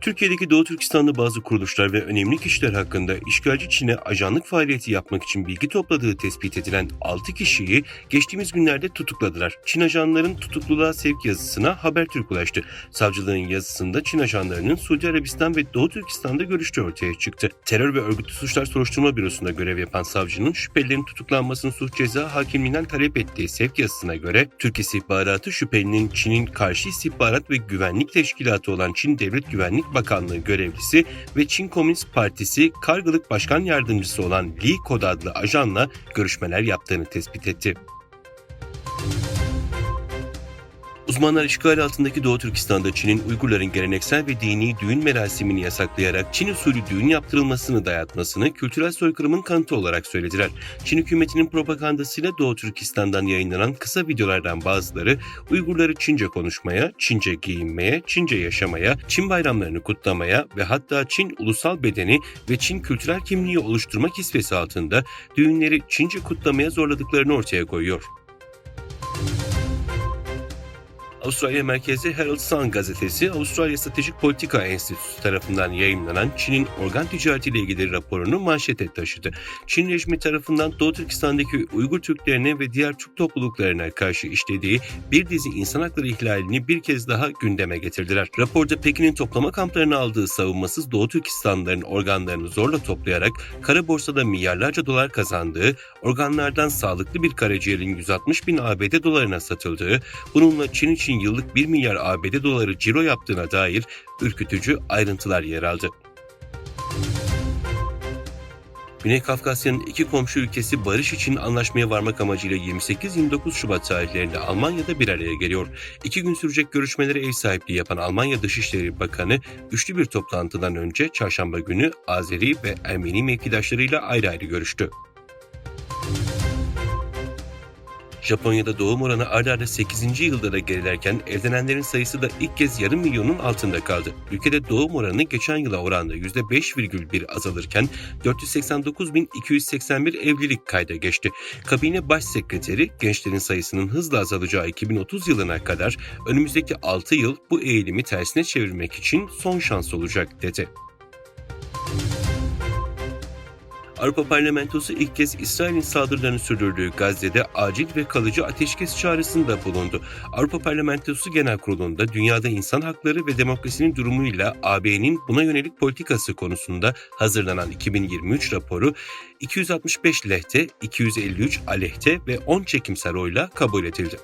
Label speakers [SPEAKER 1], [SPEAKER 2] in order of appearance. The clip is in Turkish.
[SPEAKER 1] Türkiye'deki Doğu Türkistan'da bazı kuruluşlar ve önemli kişiler hakkında işgalci Çin'e ajanlık faaliyeti yapmak için bilgi topladığı tespit edilen 6 kişiyi geçtiğimiz günlerde tutukladılar. Çin ajanların tutukluluğa sevk yazısına Habertürk ulaştı. Savcılığın yazısında Çin ajanlarının Suudi Arabistan ve Doğu Türkistan'da görüştüğü ortaya çıktı. Terör ve örgütlü suçlar soruşturma bürosunda görev yapan savcının şüphelilerin tutuklanmasını suç ceza hakimliğinden talep ettiği sevk yazısına göre Türk istihbaratı şüphelinin Çin'in karşı istihbarat ve güvenlik teşkilatı olan Çin Devlet Güvenlik Bakanlığı görevlisi ve Çin Komünist Partisi Kargılık Başkan Yardımcısı olan Li Kod adlı ajanla görüşmeler yaptığını tespit etti. Uzmanlar işgal altındaki Doğu Türkistan'da Çin'in Uygurların geleneksel ve dini düğün merasimini yasaklayarak Çin usulü düğün yaptırılmasını dayatmasını kültürel soykırımın kanıtı olarak söylediler. Çin hükümetinin propagandasıyla Doğu Türkistan'dan yayınlanan kısa videolardan bazıları Uygurları Çince konuşmaya, Çince giyinmeye, Çince yaşamaya, Çin bayramlarını kutlamaya ve hatta Çin ulusal bedeni ve Çin kültürel kimliği oluşturma kisvesi altında düğünleri Çince kutlamaya zorladıklarını ortaya koyuyor. Avustralya merkezli Herald Sun gazetesi, Avustralya Stratejik Politika Enstitüsü tarafından yayımlanan Çin'in organ ticaretiyle ilgili raporunu manşete taşıdı. Çin rejimi tarafından Doğu Türkistan'daki Uygur Türklerine ve diğer Türk topluluklarına karşı işlediği bir dizi insan hakları ihlalini bir kez daha gündeme getirdiler. Raporda Pekin'in toplama kamplarına aldığı savunmasız Doğu Türkistanlıların organlarını zorla toplayarak kara borsada milyarlarca dolar kazandığı, organlardan sağlıklı bir karaciğerin 160 bin ABD dolarına satıldığı, bununla Çin için yıllık 1 milyar ABD doları ciro yaptığına dair ürkütücü ayrıntılar yer aldı. Güney Kafkasya'nın iki komşu ülkesi barış için anlaşmaya varmak amacıyla 28-29 Şubat tarihlerinde Almanya'da bir araya geliyor. 2 gün sürecek görüşmelere ev sahipliği yapan Almanya Dışişleri Bakanı, üçlü bir toplantıdan önce çarşamba günü Azeri ve Ermeni mevkidaşlarıyla ayrı ayrı görüştü. Japonya'da doğum oranı ard arda 8. yılda da gerilerken evlenenlerin sayısı da ilk kez yarım milyonun altında kaldı. Ülkede doğum oranı geçen yıla oranla %5,1 azalırken 489.281 evlilik kayda geçti. Kabine Başsekreteri, gençlerin sayısının hızla azalacağı 2030 yılına kadar önümüzdeki 6 yıl bu eğilimi tersine çevirmek için son şans olacak dedi. Avrupa Parlamentosu ilk kez İsrail'in saldırılarını sürdürdüğü Gazze'de acil ve kalıcı ateşkes çağrısında bulundu. Avrupa Parlamentosu Genel Kurulu'nda dünyada insan hakları ve demokrasinin durumuyla AB'nin buna yönelik politikası konusunda hazırlanan 2023 raporu 265 lehte, 253 aleyhte ve 10 çekimser oyla kabul edildi.